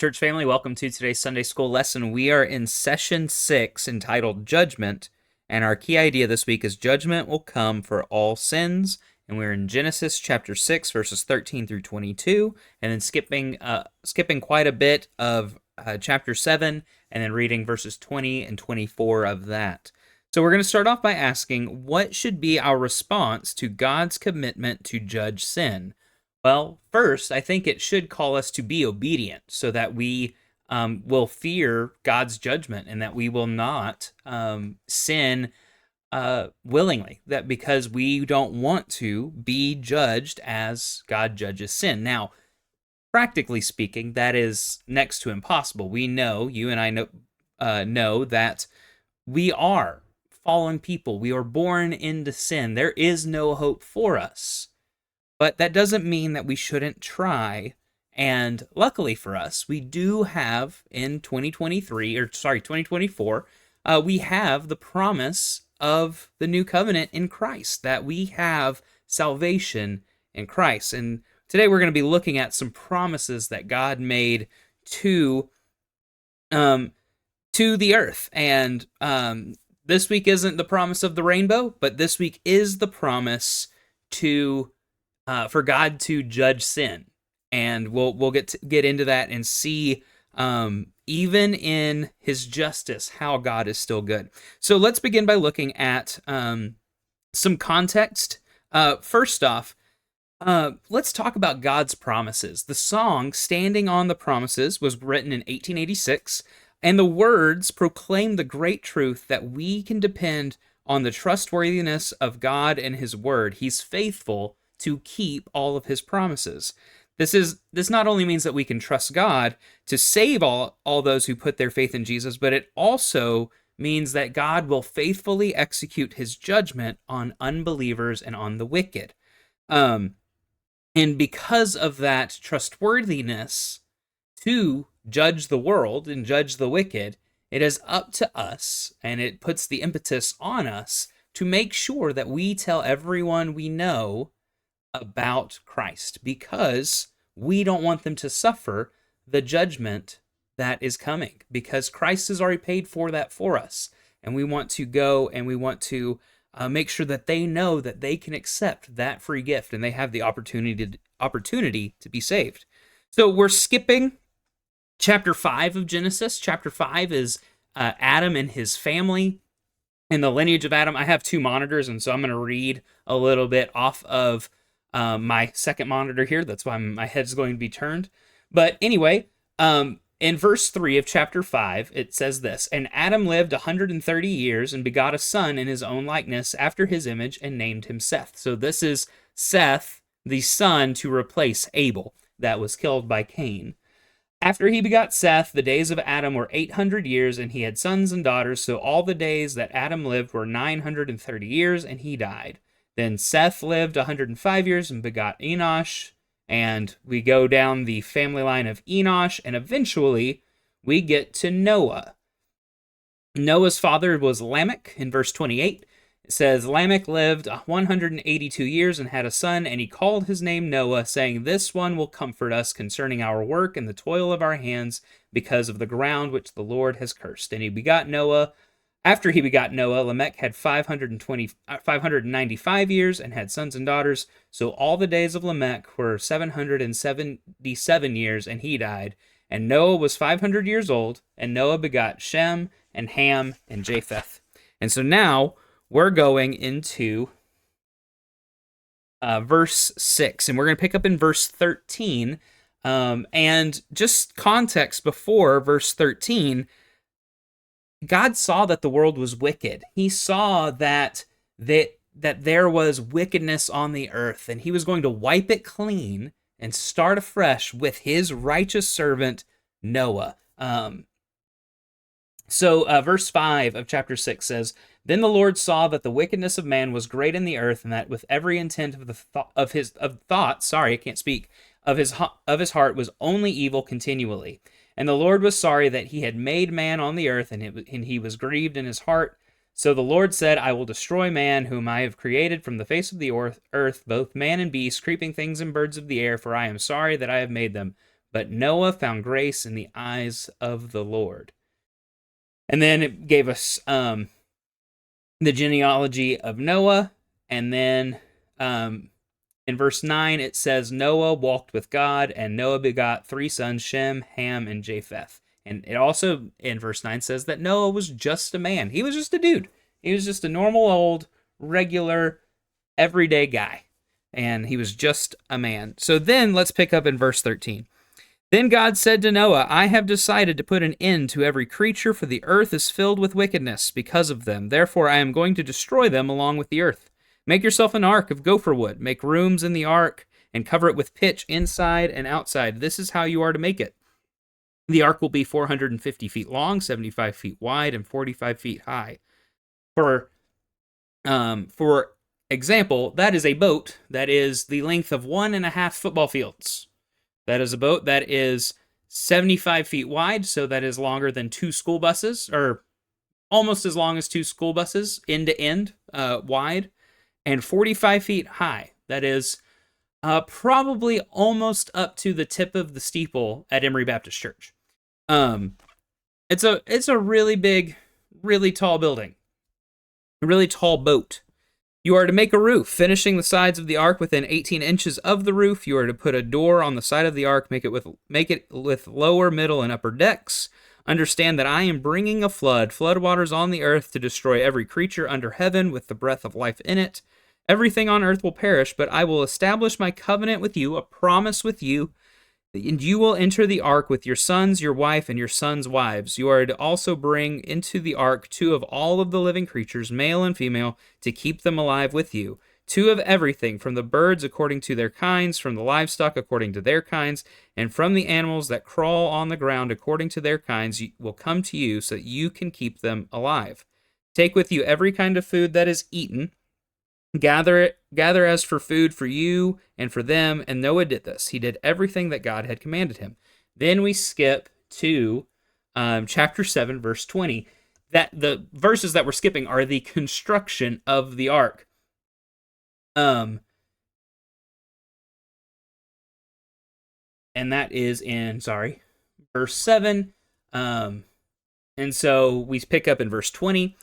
Church family, welcome to today's Sunday school lesson. We are in session 6 entitled Judgment, and our key idea this week is judgment will come for all sins. And we're in Genesis chapter 6, verses 13 through 22, and then skipping quite a bit of chapter 7, and then reading verses 20 and 24 of that. So we're going to start off by asking, what should be our response to God's commitment to judge sin? Well, first, I think it should call us to be obedient so that we will fear God's judgment and that we will not sin willingly, that because we don't want to be judged as God judges sin. Now, practically speaking, that is next to impossible. We know, you and I know that we are fallen people. We are born into sin. There is no hope for us. But that doesn't mean that we shouldn't try. And luckily for us, we do have in 2024, we have the promise of the new covenant in Christ, that we have salvation in Christ. And today we're going to be looking at some promises that God made to the earth. And this week isn't the promise of the rainbow, but this week is the promise for God to judge sin, and we'll get into that and see even in His justice how God is still good. So let's begin by looking at some context. First off, let's talk about God's promises. The song "Standing on the Promises" was written in 1886, and the words proclaim the great truth that we can depend on the trustworthiness of God and His Word. He's faithful to keep all of His promises. This not only means that we can trust God to save all those who put their faith in Jesus, but it also means that God will faithfully execute His judgment on unbelievers and on the wicked. And because of that trustworthiness to judge the world and judge the wicked, it is up to us, and it puts the impetus on us to make sure that we tell everyone we know about Christ, because we don't want them to suffer the judgment that is coming, because Christ has already paid for that for us, and we want to go and we want to make sure that they know that they can accept that free gift and they have the opportunity to be saved. So we're skipping chapter 5 of Genesis. Chapter 5 is Adam and his family and the lineage of Adam. I have two monitors, and so I'm going to read a little bit off of my second monitor here. That's why my head's going to be turned. But anyway, in verse 3 of chapter 5, it says this: "And Adam lived 130 years and begot a son in his own likeness after his image and named him Seth." So this is Seth, the son to replace Abel that was killed by Cain. "After he begot Seth, the days of Adam were 800 years, and he had sons and daughters. So all the days that Adam lived were 930 years, and he died. Then Seth lived 105 years and begot Enosh." And we go down the family line of Enosh, and eventually we get to Noah. Noah's father was Lamech in verse 28. It says, "Lamech lived 182 years and had a son, and he called his name Noah, saying, 'This one will comfort us concerning our work and the toil of our hands, because of the ground which the Lord has cursed.' And he begot Noah. After he begot Noah, Lamech had 595 years and had sons and daughters. So all the days of Lamech were 777 years, and he died. And Noah was 500 years old, and Noah begot Shem and Ham and Japheth." And so now we're going into verse 6, and we're going to pick up in verse 13. And just context before verse 13, God saw that the world was wicked. He saw that there was wickedness on the earth, and He was going to wipe it clean and start afresh with His righteous servant Noah. Verse 5 of chapter 6 says, "Then the Lord saw that the wickedness of man was great in the earth, and that with every intent of his heart was only evil continually. And the Lord was sorry that He had made man on the earth, and He was grieved in His heart. So the Lord said, I will destroy man, whom I have created from the face of the earth, both man and beast, creeping things and birds of the air, for I am sorry that I have made them. but Noah found grace in the eyes of the Lord. And then it gave us the genealogy of Noah, and then in verse 9 it says Noah walked with God, and Noah begot 3 sons, Shem, Ham, and Japheth. And it also in verse 9 says that Noah was just a man. He was just a dude. He was just a normal old regular everyday guy, and he was just a man. So then let's pick up in verse 13. Then God said to Noah, I have decided to put an end to every creature, for the earth is filled with wickedness because of them. Therefore I am going to destroy them along with the earth. Make yourself an ark of gopher wood. Make rooms in the ark and cover it with pitch inside and outside. This is how you are to make it. The ark will be 450 feet long, 75 feet wide, and 45 feet high. For example, that is a boat that is the length of 1.5 football fields. That is a boat that is 75 feet wide, so that is longer than 2 school buses, or almost as long as 2 school buses, end to end, wide, and 45 feet high. That is probably almost up to the tip of the steeple at Emory Baptist Church. It's a really big, really tall building, a really tall boat. You are to make a roof, finishing the sides of the ark within 18 inches of the roof. You are to put a door on the side of the ark, make it with lower, middle, and upper decks. Understand that I am bringing a floodwaters on the earth to destroy every creature under heaven with the breath of life in it. Everything on earth will perish, but I will establish my covenant with you, a promise with you, and you will enter the ark with your sons, your wife, and your sons' wives. You are to also bring into the ark 2 of all of the living creatures, male and female, to keep them alive with you. 2 of everything, from the birds according to their kinds, from the livestock according to their kinds, and from the animals that crawl on the ground according to their kinds, will come to you so that you can keep them alive. Take with you every kind of food that is eaten. Gather as for food for you and for them. And Noah did this. He did everything that God had commanded him. Then we skip to chapter 7, verse 20. That the verses that we're skipping are the construction of the ark. And that is in, verse 7. And so we pick up in verse 20.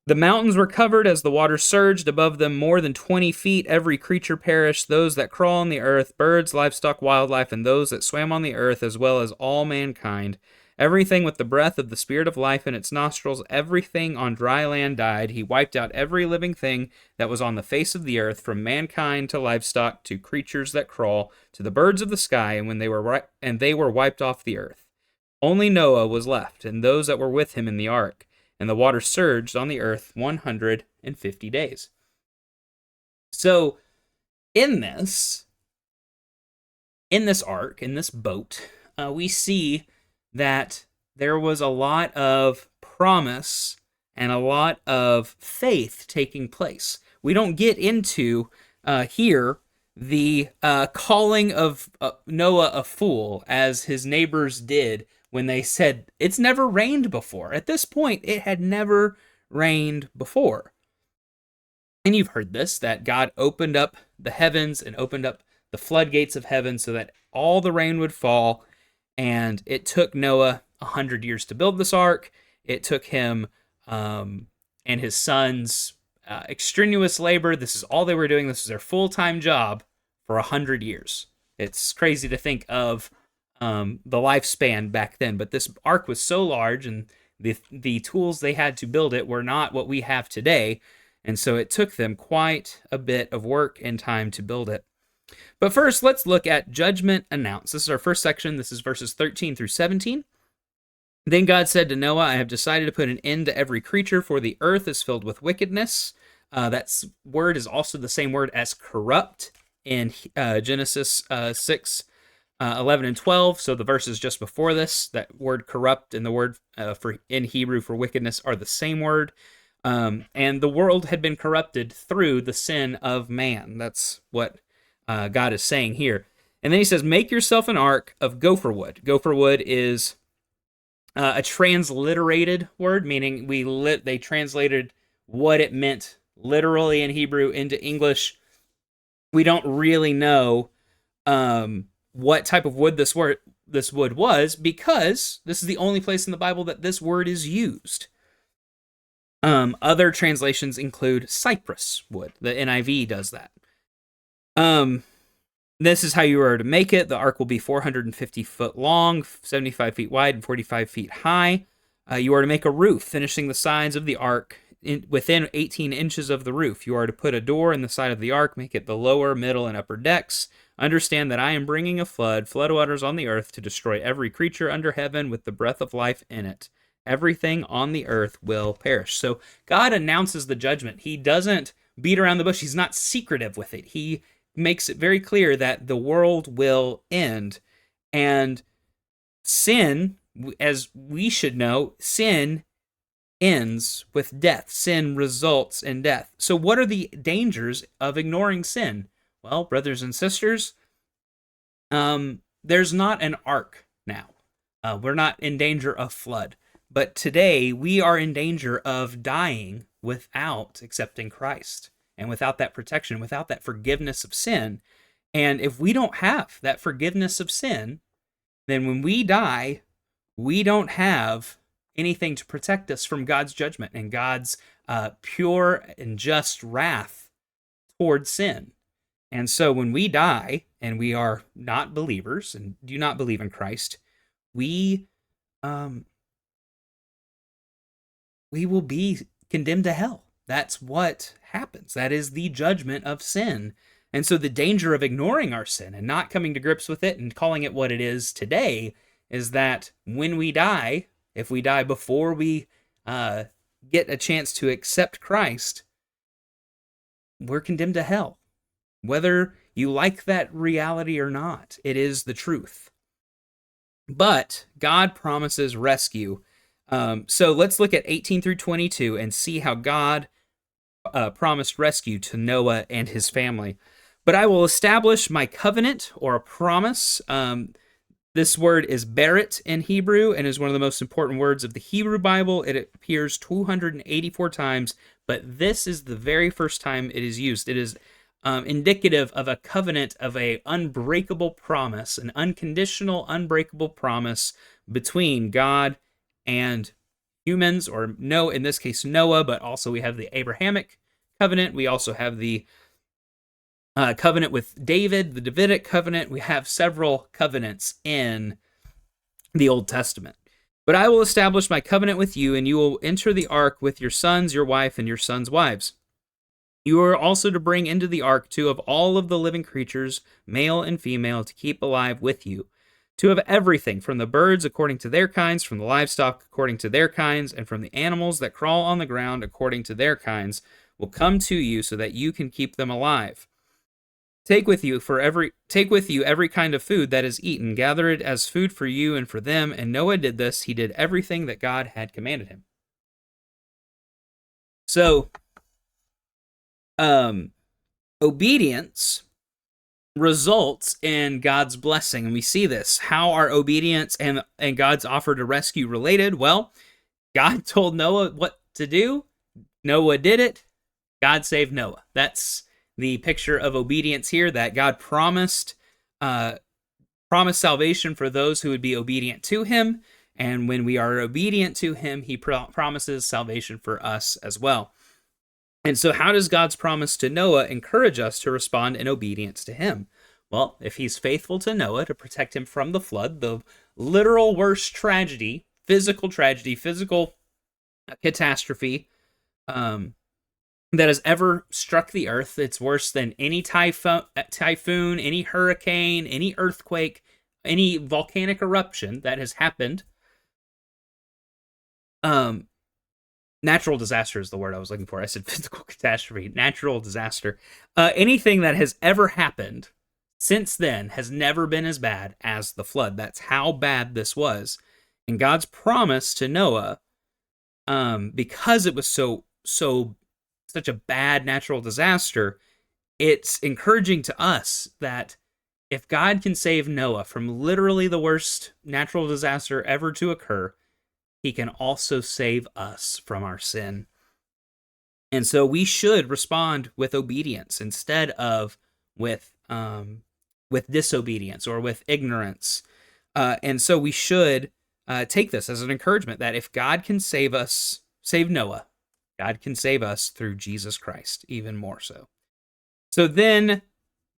The mountains were covered as the water surged above them more than 20 feet. Every creature perished, those that crawl on the earth, birds, livestock, wildlife, and those that swam on the earth, as well as all mankind. Everything with the breath of the spirit of life in its nostrils, everything on dry land died. He wiped out every living thing that was on the face of the earth, from mankind to livestock to creatures that crawl, to the birds of the sky, and they were wiped off the earth. Only Noah was left, and those that were with him in the ark. And the water surged on the earth 150 days. So, in this ark, in this boat, we see that there was a lot of promise and a lot of faith taking place. We don't get into here the calling of Noah a fool, as his neighbors did when they said, it's never rained before. At this point, it had never rained before. And you've heard this, that God opened up the heavens and opened up the floodgates of heaven so that all the rain would fall. And it took Noah 100 years to build this ark. It took him and his sons extraneous labor. This is all they were doing. This is their full-time job for 100 years. It's crazy to think of the lifespan back then, but this ark was so large, and the tools they had to build it were not what we have today, and so it took them quite a bit of work and time to build it. But first, let's look at judgment announced. This is our first section. This is verses 13 through 17. Then God said to Noah, I have decided to put an end to every creature, for the earth is filled with wickedness. That word is also the same word as corrupt in Genesis 6, 11 and 12. So the verses just before this, that word corrupt and the word for in Hebrew for wickedness are the same word. And the world had been corrupted through the sin of man. That's what God is saying here. And then he says, make yourself an ark of gopher wood. Gopher wood is a transliterated word, meaning they translated what it meant literally in Hebrew into English. We don't really know what type of wood this this wood was, because this is the only place in the Bible that this word is used. Other translations include cypress wood. The NIV does that. This is how you are to make it. The ark will be 450 foot long, 75 feet wide, and 45 feet high. You are to make a roof, finishing the sides of the ark within 18 inches of the roof. You are to put a door in the side of the ark, make it the lower, middle, and upper decks. Understand that I am bringing a flood waters on the earth to destroy every creature under heaven with the breath of life in it. Everything on the earth will perish. So God announces the judgment. He doesn't beat around the bush. He's not secretive with it. He makes it very clear that the world will end. And sin, as we should know, sin ends with death. Sin results in death. So what are the dangers of ignoring sin? Well, brothers and sisters, there's not an ark now. We're not in danger of flood. But today, we are in danger of dying without accepting Christ, and without that protection, without that forgiveness of sin. And if we don't have that forgiveness of sin, then when we die, we don't have anything to protect us from God's judgment and God's pure and just wrath toward sin. And so when we die and we are not believers and do not believe in Christ, we will be condemned to hell. That's what happens. That is the judgment of sin. And so the danger of ignoring our sin and not coming to grips with it and calling it what it is today is that when we die, if we die before we get a chance to accept Christ, we're condemned to hell. Whether you like that reality or not, it is the truth. But God promises rescue. So let's look at 18 through 22 and see how God promised rescue to Noah and his family. But I will establish my covenant, or a promise. This word is berit in Hebrew and is one of the most important words of the Hebrew Bible. It appears 284 times, but this is the very first time it is used. It is indicative of a covenant, of a unbreakable promise, an unconditional, unbreakable promise between God and humans, or no, in this case Noah, but also we have the Abrahamic covenant. We also have the covenant with David, the Davidic covenant. We have several covenants in the Old Testament. But I will establish my covenant with you, and you will enter the ark with your sons, your wife, and your sons' wives. You are also to bring into the ark 2 of all of the living creatures, male and female, to keep alive with you. 2 of everything, from the birds according to their kinds, from the livestock according to their kinds, and from the animals that crawl on the ground according to their kinds, will come to you so that you can keep them alive. Take with you every kind of food that is eaten, gather it as food for you and for them. And Noah did this. He did everything that God had commanded him. So, obedience results in God's blessing. And we see this. How are obedience and God's offer to rescue related? Well, God told Noah what to do. Noah did it. God saved Noah. That's the picture of obedience here, that God promised salvation for those who would be obedient to him. And when we are obedient to him, he promises salvation for us as well. And so how does God's promise to Noah encourage us to respond in obedience to him? Well, if he's faithful to Noah to protect him from the flood, the literal worst tragedy, physical catastrophe that has ever struck the earth. It's worse than any typhoon, any hurricane, any earthquake, any volcanic eruption that has happened. Natural disaster is the word I was looking for. I said physical catastrophe, natural disaster. Anything that has ever happened since then has never been as bad as the flood. That's how bad this was. And God's promise to Noah, because it was such a bad natural disaster, it's encouraging to us that if God can save Noah from literally the worst natural disaster ever to occur, he can also save us from our sin. And so we should respond with obedience instead of with disobedience or with ignorance. And so we should take this as an encouragement that if God can save us, save Noah, God can save us through Jesus Christ, even more so. So then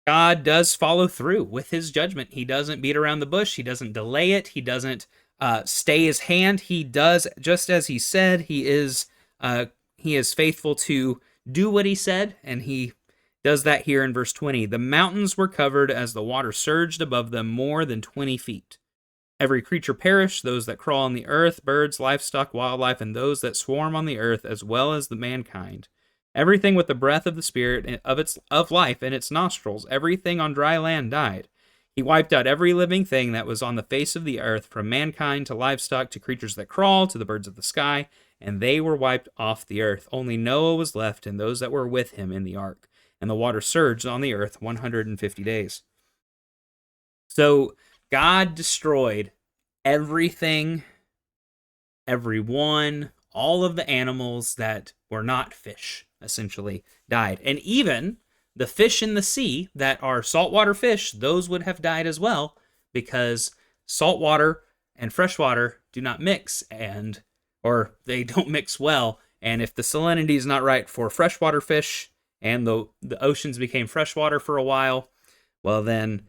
God does follow through with his judgment. He doesn't beat around the bush. He doesn't delay it. He doesn't stay his hand. He does just as he said. He is faithful to do what he said, and he does that here in verse 20. The mountains were covered as the water surged above them more than 20 feet. Every creature perished, those that crawl on the earth, birds, livestock, wildlife, and those that swarm on the earth, as well as the mankind. Everything with the breath of the Spirit of life in its nostrils, everything on dry land died. He wiped out every living thing that was on the face of the earth, from mankind to livestock to creatures that crawl to the birds of the sky, and they were wiped off the earth. Only Noah was left and those that were with him in the ark, and the water surged on the earth 150 days. So God destroyed everything, everyone, all of the animals that were not fish, essentially, died. And even the fish in the sea that are saltwater fish, those would have died as well, because saltwater and freshwater do not mix, or they don't mix well. And if the salinity is not right for freshwater fish, and the oceans became freshwater for a while, well then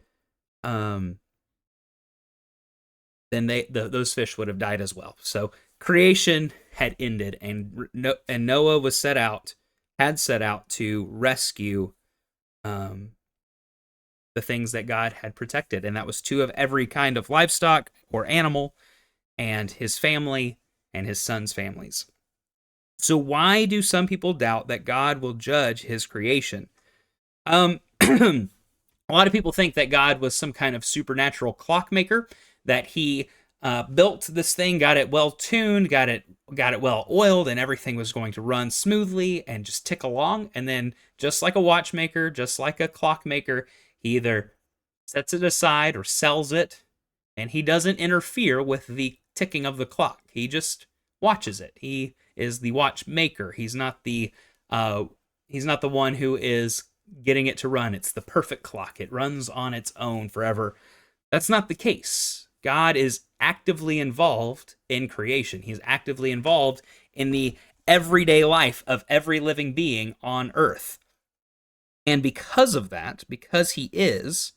those fish would have died as well. So creation had ended, and Noah had set out to rescue the things that God had protected, and that was two of every kind of livestock or animal, and his family and his sons' families. So why do some people doubt that God will judge his creation? A lot of people think that God was some kind of supernatural clockmaker, that he built this thing, got it well tuned, got it well oiled, and everything was going to run smoothly and just tick along. And then, just like a watchmaker, just like a clockmaker, he either sets it aside or sells it, and he doesn't interfere with the ticking of the clock. He just watches it. He is the watchmaker. He's not the one who is getting it to run. It's the perfect clock. It runs on its own forever. That's not the case. God is actively involved in creation. He's actively involved in the everyday life of every living being on earth. And because of that, because he is,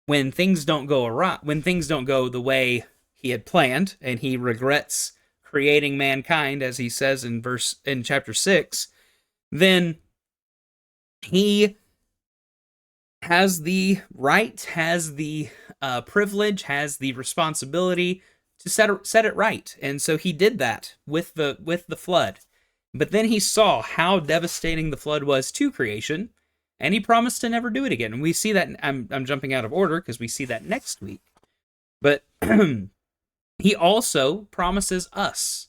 when things don't go awry, when things don't go the way he had planned, and he regrets creating mankind, as he says in chapter 6, then he has the right, has the privilege, has the responsibility to set it right. And so he did that with the flood. But then he saw how devastating the flood was to creation, and he promised to never do it again. And we see that, I'm jumping out of order because we see that next week. But he also promises us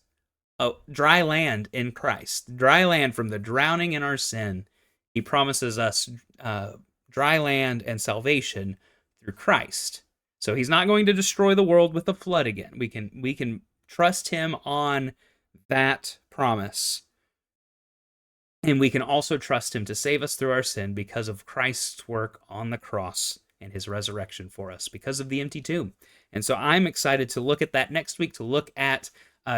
dry land in Christ, dry land from the drowning in our sin. He promises us dry land and salvation through Christ. So he's not going to destroy the world with a flood again. We can trust him on that promise. And we can also trust him to save us through our sin because of Christ's work on the cross and his resurrection for us, because of the empty tomb. And so I'm excited to look at that next week, to look at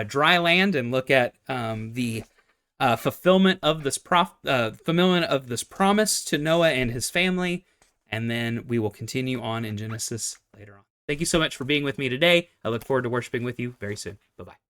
dry land and look at the fulfillment of this promise to Noah and his family. And then we will continue on in Genesis later on. Thank you so much for being with me today. I look forward to worshiping with you very soon. Bye-bye.